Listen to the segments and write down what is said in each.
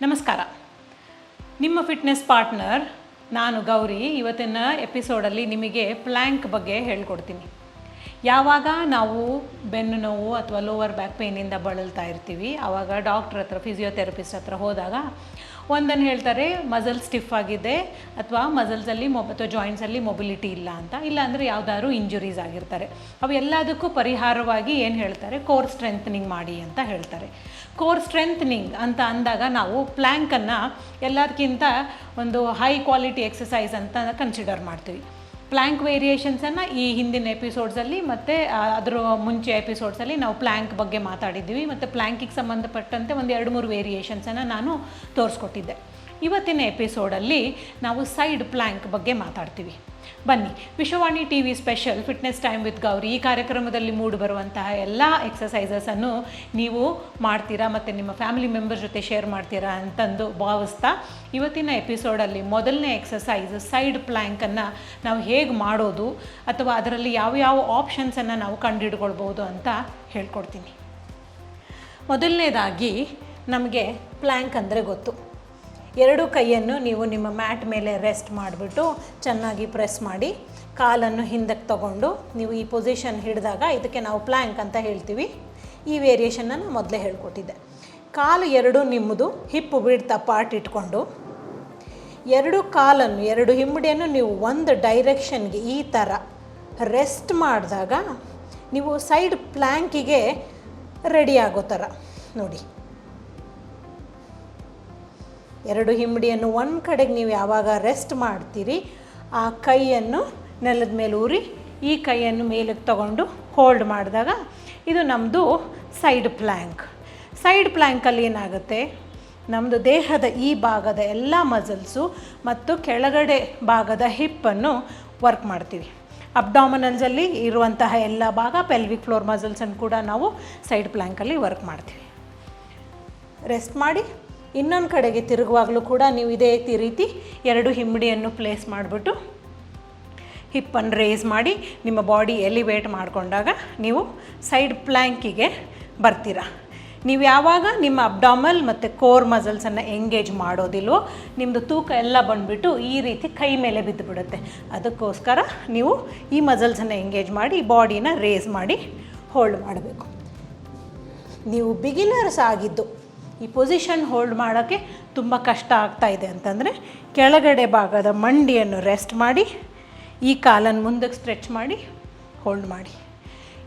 ನಮಸ್ಕಾರ. ನಿಮ್ಮ fitness partner ನಾನು ಗೌರಿ. ಇವತ್ತಿನ ಎಪಿಸೋಡಲ್ಲಿ ನಿಮಗೆ ಪ್ಲ್ಯಾಂಕ್ ಬಗ್ಗೆ ಹೇಳ್ಕೊಡ್ತೀನಿ. ಯಾವಾಗ ನಾವು ಬೆನ್ನು ನೋವು ಅಥವಾ ಲೋವರ್ ಬ್ಯಾಕ್ ಪೇನಿಂದ ಬಳಲ್ತಾ ಇರ್ತೀವಿ, ಆವಾಗ ಡಾಕ್ಟ್ರ್ ಹತ್ರ, ಫಿಸಿಯೋಥೆರಪಿಸ್ಟ್ ಹತ್ರ ಹೋದಾಗ ಒಂದನ್ನು ಹೇಳ್ತಾರೆ ಮಸಲ್ ಸ್ಟಿಫ್ ಆಗಿದೆ ಅಥವಾ ಮಸಲ್ಸಲ್ಲಿ ಅಥವಾ ಜಾಯಿಂಟ್ಸಲ್ಲಿ ಮೊಬಿಲಿಟಿ ಇಲ್ಲ ಅಂತ. ಇಲ್ಲ ಅಂದರೆ ಯಾವುದಾದ್ರು ಇಂಜುರೀಸ್ ಆಗಿರ್ತಾರೆ. ಅವು ಎಲ್ಲದಕ್ಕೂ ಪರಿಹಾರವಾಗಿ ಏನು ಹೇಳ್ತಾರೆ, ಕೋರ್ ಸ್ಟ್ರೆಂಥನಿಂಗ್ ಮಾಡಿ ಅಂತ ಹೇಳ್ತಾರೆ. ಕೋರ್ ಸ್ಟ್ರೆಂಥನಿಂಗ್ ಅಂತ ಅಂದಾಗ ನಾವು ಪ್ಲ್ಯಾಂಕನ್ನು ಎಲ್ಲದಕ್ಕಿಂತ ಒಂದು ಹೈ ಕ್ವಾಲಿಟಿ ಎಕ್ಸಸೈಸ್ ಅಂತ ಕನ್ಸಿಡರ್ ಮಾಡ್ತೀವಿ. ಪ್ಲ್ಯಾಂಕ್ ವೇರಿಯೇಷನ್ಸನ್ನು ಈ ಹಿಂದಿನ ಎಪಿಸೋಡ್ಸಲ್ಲಿ ಮತ್ತು ಅದರ ಮುಂಚೆ ಎಪಿಸೋಡ್ಸಲ್ಲಿ ನಾವು ಪ್ಲ್ಯಾಂಕ್ ಬಗ್ಗೆ ಮಾತಾಡಿದ್ದೀವಿ. ಮತ್ತು ಪ್ಲ್ಯಾಂಕಿಗೆ ಸಂಬಂಧಪಟ್ಟಂತೆ ಒಂದು 2-3 ವೇರಿಯೇಷನ್ಸನ್ನು ನಾನು ತೋರಿಸ್ಕೊಟ್ಟಿದ್ದೆ. ಇವತ್ತಿನ ಎಪಿಸೋಡಲ್ಲಿ ನಾವು ಸೈಡ್ ಪ್ಲ್ಯಾಂಕ್ ಬಗ್ಗೆ ಮಾತಾಡ್ತೀವಿ. ಬನ್ನಿ, Vishwavani TV special fitness time with Gauri ಈ ಕಾರ್ಯಕ್ರಮದಲ್ಲಿ ಮೂಡಿಬರುವಂತಹ ಎಲ್ಲ ಎಕ್ಸಸೈಸಸನ್ನು ನೀವು ಮಾಡ್ತೀರಾ ಮತ್ತು ನಿಮ್ಮ ಫ್ಯಾಮಿಲಿ ಮೆಂಬರ್ಸ್ ಜೊತೆ ಶೇರ್ ಮಾಡ್ತೀರಾ ಅಂತಂದು ಭಾವಿಸ್ತಾ, ಇವತ್ತಿನ ಎಪಿಸೋಡಲ್ಲಿ ಮೊದಲನೇ ಎಕ್ಸಸೈಸ್ ಸೈಡ್ ಪ್ಲ್ಯಾಂಕನ್ನು ನಾವು ಹೇಗೆ ಮಾಡೋದು ಅಥವಾ ಅದರಲ್ಲಿ ಯಾವ ಆಪ್ಷನ್ಸನ್ನು ನಾವು ಕಂಡುಹಿಡ್ಕೊಳ್ಬೋದು ಅಂತ ಹೇಳ್ಕೊಡ್ತೀನಿ. ಮೊದಲನೇದಾಗಿ ನಮಗೆ ಪ್ಲ್ಯಾಂಕ್ ಅಂದರೆ ಗೊತ್ತು. 2 ಕೈಯನ್ನು ನೀವು ನಿಮ್ಮ ಮ್ಯಾಟ್ ಮೇಲೆ ರೆಸ್ಟ್ ಮಾಡಿಬಿಟ್ಟು ಚೆನ್ನಾಗಿ ಪ್ರೆಸ್ ಮಾಡಿ, ಕಾಲನ್ನು ಹಿಂದಕ್ಕೆ ತಗೊಂಡು ನೀವು ಈ ಪೊಸಿಷನ್ ಹಿಡಿದಾಗ ಇದಕ್ಕೆ ನಾವು ಪ್ಲ್ಯಾಂಕ್ ಅಂತ ಹೇಳ್ತೀವಿ. ಈ ವೇರಿಯೇಷನನ್ನು ಮೊದಲೇ ಹೇಳ್ಕೊಟ್ಟಿದ್ದೆ. ಕಾಲು 2 ನಿಮ್ಮದು ಹಿಪ್ ಬಿಡ್ತಾ ಪಾರ್ಟ್ ಇಟ್ಕೊಂಡು 2 ಕಾಲನ್ನು 2 ಹಿಮ್ಮಡಿಯನ್ನು ನೀವು ಒಂದು ಡೈರೆಕ್ಷನ್ಗೆ ಈ ಥರ ರೆಸ್ಟ್ ಮಾಡಿದಾಗ ನೀವು ಸೈಡ್ ಪ್ಲ್ಯಾಂಕಿಗೆ ರೆಡಿ ಆಗೋ ಥರ ನೋಡಿ. 2 ಹಿಮ್ಮಡಿಯನ್ನು ಒಂದು ಕಡೆಗೆ ನೀವು ಯಾವಾಗ ರೆಸ್ಟ್ ಮಾಡ್ತೀರಿ, ಆ ಕೈಯನ್ನು ನೆಲದ ಮೇಲೆ ಊರಿ ಈ ಕೈಯನ್ನು ಮೇಲಕ್ಕೆ ತಗೊಂಡು ಹೋಲ್ಡ್ ಮಾಡಿದಾಗ ಇದು ನಮ್ಮದು ಸೈಡ್ ಪ್ಲ್ಯಾಂಕ್. ಸೈಡ್ ಪ್ಲ್ಯಾಂಕಲ್ಲಿ ಏನಾಗುತ್ತೆ, ನಮ್ಮದು ದೇಹದ ಈ ಭಾಗದ ಎಲ್ಲ ಮಸಲ್ಸು ಮತ್ತು ಕೆಳಗಡೆ ಭಾಗದ ಹಿಪ್ಪನ್ನು ವರ್ಕ್ ಮಾಡ್ತೀವಿ. ಅಬ್ಡಾಮಿನಲ್ಸಲ್ಲಿ ಇರುವಂತಹ ಎಲ್ಲ ಭಾಗ, ಪೆಲ್ವಿಕ್ ಫ್ಲೋರ್ ಮಸಲ್ಸನ್ನು ಕೂಡ ನಾವು ಸೈಡ್ ಪ್ಲ್ಯಾಂಕಲ್ಲಿ ವರ್ಕ್ ಮಾಡ್ತೀವಿ. ರೆಸ್ಟ್ ಮಾಡಿ ಇನ್ನೊಂದು ಕಡೆಗೆ ತಿರುಗುವಾಗಲೂ ಕೂಡ ನೀವು ಇದೇ ರೀತಿ 2 ಹಿಮ್ಮಡಿಯನ್ನು ಪ್ಲೇಸ್ ಮಾಡಿಬಿಟ್ಟು ಹಿಪ್ಪನ್ನು ರೇಸ್ ಮಾಡಿ ನಿಮ್ಮ ಬಾಡಿ ಎಲಿವೇಟ್ ಮಾಡಿಕೊಂಡಾಗ ನೀವು ಸೈಡ್ ಪ್ಲ್ಯಾಂಕಿಗೆ ಬರ್ತೀರಾ. ನೀವು ಯಾವಾಗ ನಿಮ್ಮ ಅಬ್ಡಾಮಲ್ ಮತ್ತು ಕೋರ್ ಮಸಲ್ಸನ್ನು ಎಂಗೇಜ್ ಮಾಡೋದಿಲ್ವೋ ನಿಮ್ಮದು ತೂಕ ಎಲ್ಲ ಬಂದುಬಿಟ್ಟು ಈ ರೀತಿ ಕೈ ಮೇಲೆ ಬಿದ್ದುಬಿಡುತ್ತೆ. ಅದಕ್ಕೋಸ್ಕರ ನೀವು ಈ ಮಸಲ್ಸನ್ನು ಎಂಗೇಜ್ ಮಾಡಿ ಬಾಡಿನ ರೇಸ್ ಮಾಡಿ ಹೋಲ್ಡ್ ಮಾಡಬೇಕು. ನೀವು ಬಿಗಿನರ್ಸ್ ಆಗಿದ್ದು ಈ ಪೊಸಿಷನ್ ಹೋಲ್ಡ್ ಮಾಡೋಕ್ಕೆ ತುಂಬ ಕಷ್ಟ ಆಗ್ತಾಯಿದೆ ಅಂತಂದರೆ ಕೆಳಗಡೆ ಭಾಗದ ಮಂಡಿಯನ್ನು ರೆಸ್ಟ್ ಮಾಡಿ ಈ ಕಾಲನ್ನು ಮುಂದಕ್ಕೆ ಸ್ಟ್ರೆಚ್ ಮಾಡಿ ಹೋಲ್ಡ್ ಮಾಡಿ.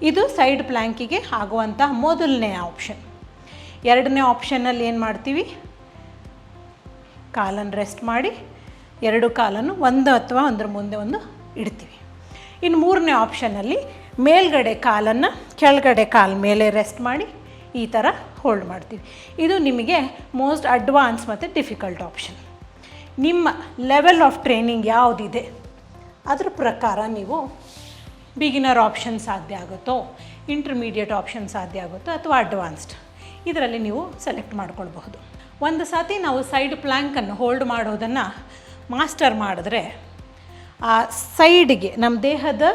ಇದು ಸೈಡ್ ಪ್ಲ್ಯಾಂಕಿಗೆ ಆಗುವಂಥ ಮೊದಲನೇ ಆಪ್ಷನ್. 2ನೇ ಆಪ್ಷನ್ನಲ್ಲಿ ಏನು ಮಾಡ್ತೀವಿ, ಕಾಲನ್ನು ರೆಸ್ಟ್ ಮಾಡಿ 2 ಕಾಲನ್ನು ಒಂದು ಅಥವಾ ಒಂದರ ಮುಂದೆ ಒಂದು ಇಡ್ತೀವಿ. ಇನ್ನು 3ನೇ ಆಪ್ಷನ್ನಲ್ಲಿ ಮೇಲ್ಗಡೆ ಕಾಲನ್ನು ಕೆಳಗಡೆ ಕಾಲು ಮೇಲೆ ರೆಸ್ಟ್ ಮಾಡಿ ಈ ಥರ ಹೋಲ್ಡ್ ಮಾಡ್ತೀವಿ. ಇದು ನಿಮಗೆ ಮೋಸ್ಟ್ ಅಡ್ವಾನ್ಸ್ ಮತ್ತು ಡಿಫಿಕಲ್ಟ್ ಆಪ್ಷನ್. ನಿಮ್ಮ ಲೆವೆಲ್ ಆಫ್ ಟ್ರೈನಿಂಗ್ ಯಾವುದಿದೆ ಅದ್ರ ಪ್ರಕಾರ ನೀವು ಬಿಗಿನರ್ ಆಪ್ಷನ್ ಸಾಧ್ಯ ಆಗುತ್ತೋ, ಇಂಟರ್ಮೀಡಿಯೇಟ್ ಆಪ್ಷನ್ ಸಾಧ್ಯ ಆಗುತ್ತೋ ಅಥವಾ ಅಡ್ವಾನ್ಸ್ಡ್, ಇದರಲ್ಲಿ ನೀವು ಸೆಲೆಕ್ಟ್ ಮಾಡ್ಕೊಳ್ಬಹುದು. ಒಂದು ಸಾತಿ ನಾವು ಸೈಡ್ ಪ್ಲ್ಯಾಂಕನ್ನು ಹೋಲ್ಡ್ ಮಾಡೋದನ್ನು ಮಾಸ್ಟರ್ ಮಾಡಿದ್ರೆ ಆ ಸೈಡ್ಗೆ ನಮ್ಮ ದೇಹದ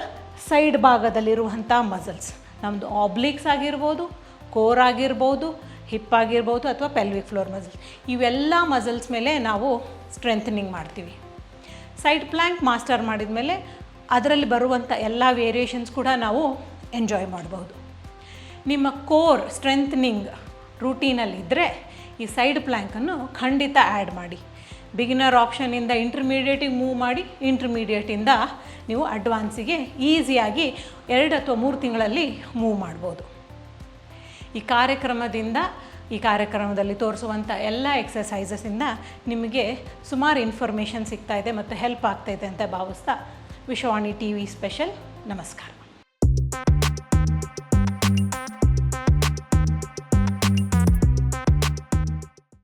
ಸೈಡ್ ಭಾಗದಲ್ಲಿರುವಂಥ ಮಸಲ್ಸ್, ನಮ್ಮದು ಆಬ್ಲಿಕ್ಸ್ ಆಗಿರ್ಬೋದು, ಕೋರ್ ಆಗಿರ್ಬೋದು, ಹಿಪ್ ಆಗಿರ್ಬೋದು ಅಥವಾ ಪೆಲ್ವಿಕ್ ಫ್ಲೋರ್ ಮಸಲ್ಸ್, ಇವೆಲ್ಲ ಮಸಲ್ಸ್ ಮೇಲೆ ನಾವು ಸ್ಟ್ರೆಂಥನಿಂಗ್ ಮಾಡ್ತೀವಿ. ಸೈಡ್ ಪ್ಲ್ಯಾಂಕ್ ಮಾಸ್ಟರ್ ಮಾಡಿದ ಮೇಲೆ ಅದರಲ್ಲಿ ಬರುವಂಥ ಎಲ್ಲ ವೇರಿಯೇಷನ್ಸ್ ಕೂಡ ನಾವು ಎಂಜಾಯ್ ಮಾಡ್ಬೋದು. ನಿಮ್ಮ ಕೋರ್ ಸ್ಟ್ರೆಂಥನಿಂಗ್ ರೂಟೀನಲ್ಲಿದ್ದರೆ ಈ ಸೈಡ್ ಪ್ಲ್ಯಾಂಕನ್ನು ಖಂಡಿತ ಆ್ಯಡ್ ಮಾಡಿ. ಬಿಗಿನರ್ ಆಪ್ಷನಿಂದ ಇಂಟರ್ಮೀಡಿಯೇಟಿಗೆ ಮೂವ್ ಮಾಡಿ, ಇಂಟರ್ಮೀಡಿಯೇಟಿಂದ ನೀವು ಅಡ್ವಾನ್ಸಿಗೆ ಈಸಿಯಾಗಿ 2 ಅಥವಾ 3 ತಿಂಗಳಲ್ಲಿ ಮೂವ್ ಮಾಡ್ಬೋದು. ಈ ಕಾರ್ಯಕ್ರಮದಲ್ಲಿ ತೋರಿಸುವಂಥ ಎಲ್ಲ ಎಕ್ಸಸೈಸಸ್ಸಿಂದ ನಿಮಗೆ ಸುಮಾರು ಇನ್ಫಾರ್ಮೇಷನ್ ಸಿಗ್ತಾಯಿದೆ ಮತ್ತು ಹೆಲ್ಪ್ ಆಗ್ತಾಯಿದೆ ಅಂತ ಭಾವಿಸ್ತಾ, ವಿಶ್ವವಾಣಿ TV ಸ್ಪೆಷಲ್ ನಮಸ್ಕಾರ.